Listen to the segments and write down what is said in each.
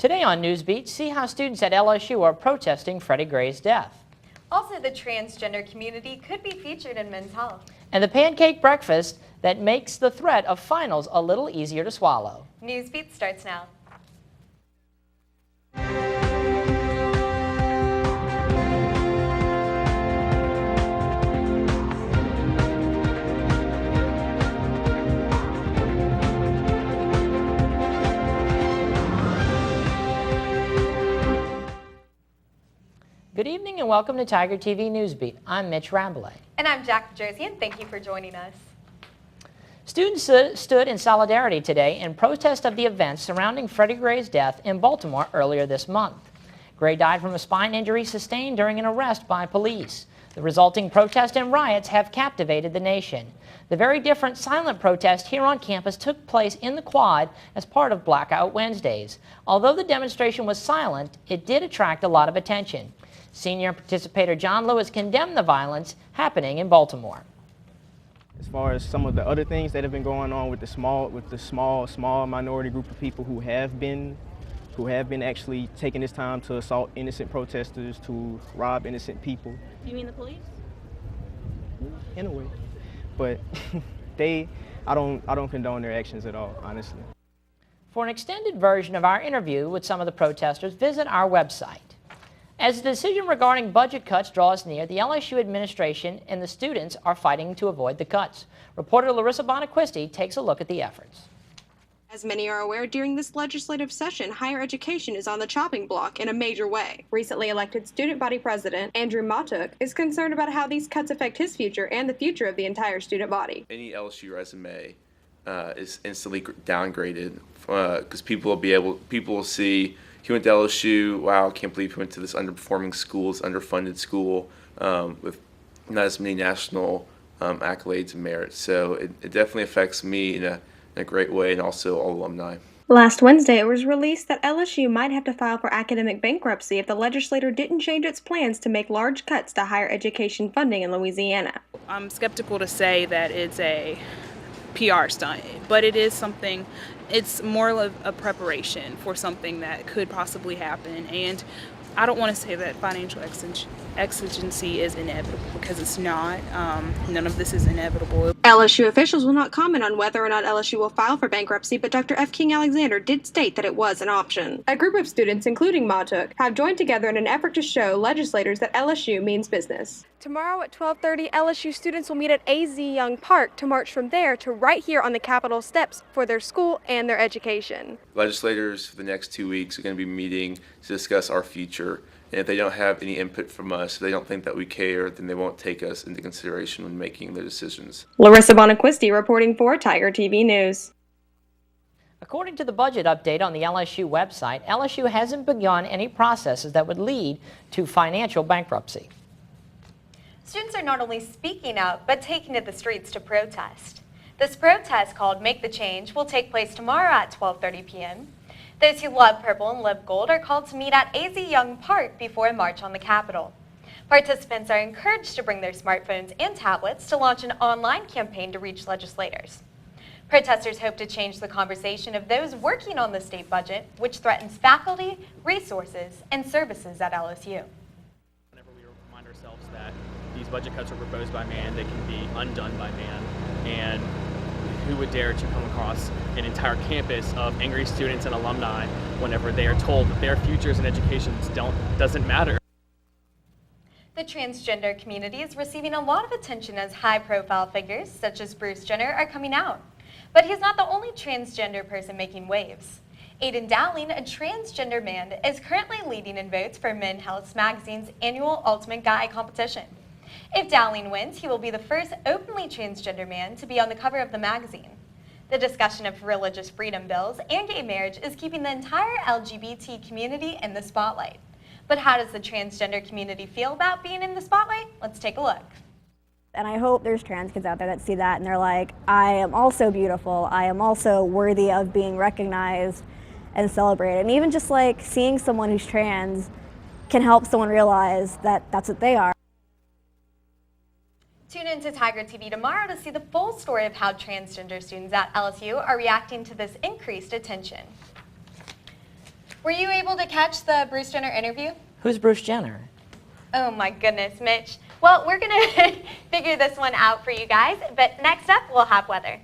Today on Newsbeat, see how students at LSU are protesting Freddie Gray's death. Also, the transgender community could be featured in Men's Health. And the pancake breakfast that makes the threat of finals a little easier to swallow. Newsbeat starts now. Good evening and welcome to Tiger TV Newsbeat. I'm Mitch Ramblay. And I'm Jack Jersey, and thank you for joining us. Students stood in solidarity today in protest of the events surrounding Freddie Gray's death in Baltimore earlier this month. Gray died from a spine injury sustained during an arrest by police. The resulting protests and riots have captivated the nation. The very different silent protest here on campus took place in the Quad as part of Blackout Wednesdays. Although the demonstration was silent, it did attract a lot of attention. Senior participator John Lewis condemned the violence happening in Baltimore. As far as some of the other things that have been going on with the small minority group of people who have been actually taking this time to assault innocent protesters, to rob innocent people. You mean the police? In a way, but I don't condone their actions at all, honestly. For an extended version of our interview with some of the protesters, visit our website. As the decision regarding budget cuts draws near, the LSU administration and the students are fighting to avoid the cuts. Reporter Larissa Bonaquisti takes a look at the efforts. As many are aware, during this legislative session, higher education is on the chopping block in a major way. Recently elected student body president Andrew Matuk is concerned about how these cuts affect his future and the future of the entire student body. Any LSU resume is instantly downgraded because people will see he went to LSU. Wow, I can't believe he went to this underperforming school, this underfunded school with not as many national accolades and merits. So it definitely affects me in a great way, and also all alumni. Last Wednesday, it was released that LSU might have to file for academic bankruptcy if the legislature didn't change its plans to make large cuts to higher education funding in Louisiana. I'm skeptical to say that it's a PR stunt, but it is something. It's more of a preparation for something that could possibly happen, and I don't want to say that financial exigency is inevitable, because it's not. None of this is inevitable. LSU officials will not comment on whether or not LSU will file for bankruptcy, but Dr. F. King Alexander did state that it was an option. A group of students, including Matuk, have joined together in an effort to show legislators that LSU means business. Tomorrow at 12:30, LSU students will meet at AZ Young Park to march from there to right here on the Capitol steps for their school and their education. Legislators for the next 2 weeks are going to be meeting to discuss our future. And if they don't have any input from us, if they don't think that we care, then they won't take us into consideration when making their decisions. Larissa Bonaquisti reporting for Tiger TV News. According to the budget update on the LSU website, LSU hasn't begun any processes that would lead to financial bankruptcy. Students are not only speaking out, but taking to the streets to protest. This protest, called Make the Change, will take place tomorrow at 12:30 p.m. Those who love purple and live gold are called to meet at AZ Young Park before a march on the Capitol. Participants are encouraged to bring their smartphones and tablets to launch an online campaign to reach legislators. Protesters hope to change the conversation of those working on the state budget, which threatens faculty, resources, and services at LSU. Whenever we remind ourselves that these budget cuts are proposed by man, they can be undone by man, and who would dare to come across an entire campus of angry students and alumni whenever they are told that their futures in education doesn't matter. The transgender community is receiving a lot of attention as high-profile figures such as Bruce Jenner are coming out. But he's not the only transgender person making waves. Aiden Dowling, a transgender man, is currently leading in votes for Men's Health magazine's annual Ultimate Guy competition. If Dowling wins, he will be the first openly transgender man to be on the cover of the magazine. The discussion of religious freedom bills and gay marriage is keeping the entire LGBT community in the spotlight. But how does the transgender community feel about being in the spotlight? Let's take a look. And I hope there's trans kids out there that see that and they're like, I am also beautiful, I am also worthy of being recognized and celebrated. And even just like seeing someone who's trans can help someone realize that that's what they are. Tune in to Tiger TV tomorrow to see the full story of how transgender students at LSU are reacting to this increased attention. Were you able to catch the Bruce Jenner interview? Who's Bruce Jenner? Oh my goodness, Mitch. Well, we're going to figure this one out for you guys, but next up, we'll have weather.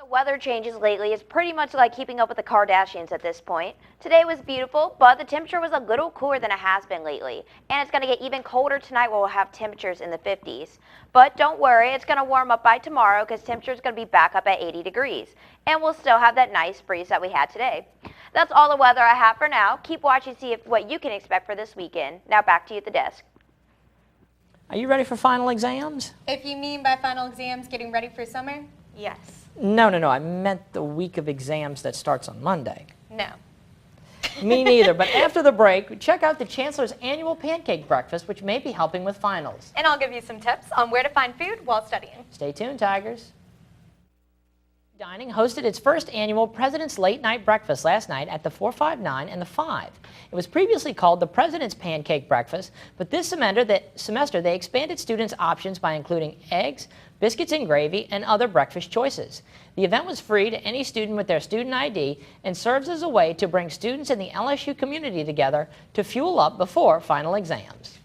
Weather changes lately is pretty much like keeping up with the Kardashians at this point. Today was beautiful, but the temperature was a little cooler than it has been lately. And it's going to get even colder tonight where we'll have temperatures in the 50s. But don't worry, it's going to warm up by tomorrow because temperature is going to be back up at 80 degrees. And we'll still have that nice breeze that we had today. That's all the weather I have for now. Keep watching to see what you can expect for this weekend. Now back to you at the desk. Are you ready for final exams? If you mean by final exams getting ready for summer, yes. No. I meant the week of exams that starts on Monday. No. Me neither, but after the break, check out the Chancellor's annual pancake breakfast, which may be helping with finals. And I'll give you some tips on where to find food while studying. Stay tuned, Tigers. Dining hosted its first annual President's Late Night Breakfast last night at the 459 and the 5. It was previously called the President's Pancake Breakfast, but this semester they expanded students' options by including eggs, biscuits and gravy, and other breakfast choices. The event was free to any student with their student ID and serves as a way to bring students in the LSU community together to fuel up before final exams.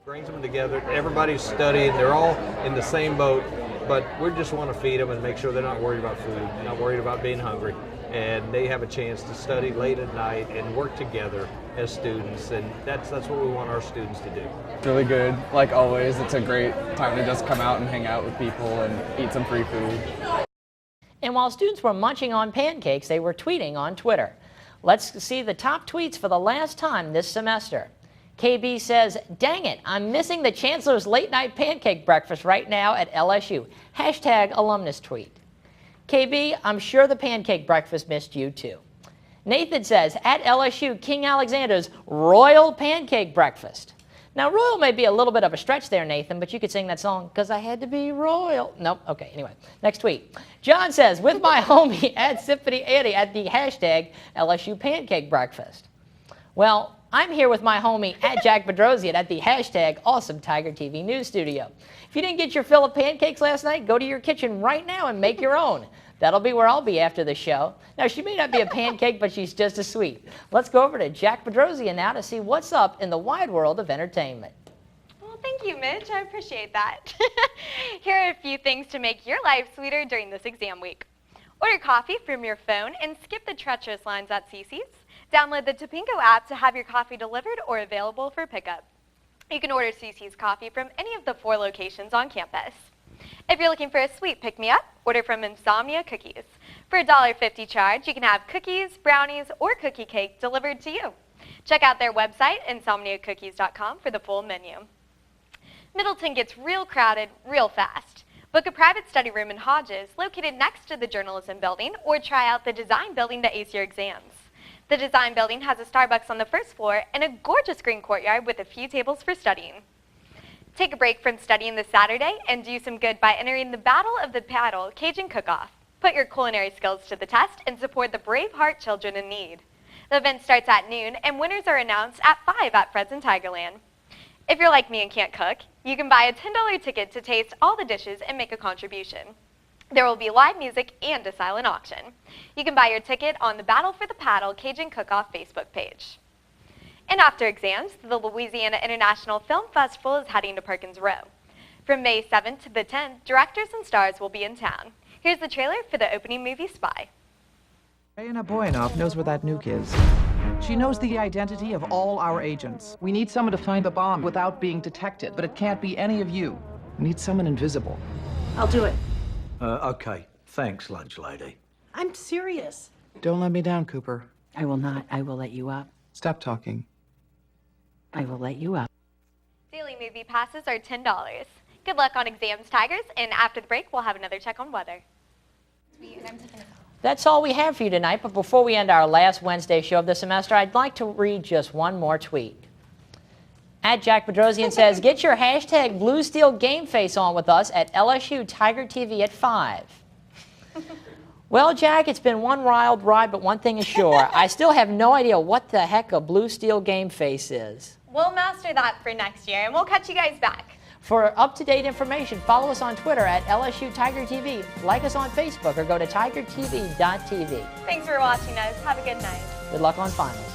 Brings them together, everybody's studying, they're all in the same boat, but we just want to feed them and make sure they're not worried about food, not worried about being hungry, and they have a chance to study late at night and work together as students, and that's what we want our students to do. Really good, like always. It's a great time to just come out and hang out with people and eat some free food. And while students were munching on pancakes, they were tweeting on Twitter. Let's see the top tweets for the last time this semester. KB says, "Dang it, I'm missing the Chancellor's late night pancake breakfast right now at LSU. Hashtag alumnus tweet." KB, I'm sure the pancake breakfast missed you too. Nathan says, at LSU, King Alexander's Royal Pancake Breakfast. Now, royal may be a little bit of a stretch there, Nathan, but you could sing that song, "Because I Had to Be Royal." Nope. Okay, anyway. Next tweet. John says, with my homie at Symphony Annie at the hashtag LSU Pancake Breakfast. Well, I'm here with my homie at Jack Bedrosian at the hashtag Awesome Tiger TV News Studio. If you didn't get your fill of pancakes last night, go to your kitchen right now and make your own. That'll be where I'll be after the show. Now, she may not be a pancake, but she's just as sweet. Let's go over to Jack Bedrosian now to see what's up in the wide world of entertainment. Well, thank you, Mitch. I appreciate that. Here are a few things to make your life sweeter during this exam week. Order coffee from your phone and skip the treacherous lines at CC's. Download the Topingo app to have your coffee delivered or available for pickup. You can order CC's coffee from any of the 4 locations on campus. If you're looking for a sweet pick-me-up, order from Insomnia Cookies. For a $1.50 charge, you can have cookies, brownies, or cookie cake delivered to you. Check out their website, insomniacookies.com, for the full menu. Middleton gets real crowded real fast. Book a private study room in Hodges, located next to the Journalism Building, or try out the Design Building to ace your exams. The Design Building has a Starbucks on the first floor and a gorgeous green courtyard with a few tables for studying. Take a break from studying this Saturday and do some good by entering the Battle of the Paddle Cajun Cook-Off. Put your culinary skills to the test and support the brave heart children in need. The event starts at noon and winners are announced at 5 at Fred's in Tigerland. If you're like me and can't cook, you can buy a $10 ticket to taste all the dishes and make a contribution. There will be live music and a silent auction. You can buy your ticket on the Battle for the Paddle Cajun Cook-Off Facebook page. And after exams, the Louisiana International Film Festival is heading to Perkins Row. From May 7th to the 10th, directors and stars will be in town. Here's the trailer for the opening movie Spy. Rayana Boyanov knows where that nuke is. She knows the identity of all our agents. We need someone to find the bomb without being detected, but it can't be any of you. We need someone invisible. I'll do it. Okay. Thanks, lunch lady. I'm serious. Don't let me down, Cooper. I will not. I will let you up. Stop talking. I will let you up. Daily movie passes are $10. Good luck on exams, Tigers, and after the break, we'll have another check on weather. That's all we have for you tonight, but before we end our last Wednesday show of the semester, I'd like to read just one more tweet. At Jack Bedrosian says, get your hashtag Blue Steel Game Face on with us at LSU Tiger TV at 5. Well, Jack, it's been one wild ride, but one thing is sure. I still have no idea what the heck a Blue Steel Game Face is. We'll master that for next year, and we'll catch you guys back. For up-to-date information, follow us on Twitter at LSU Tiger TV, like us on Facebook, or go to tigertv.tv. Thanks for watching us. Have a good night. Good luck on finals.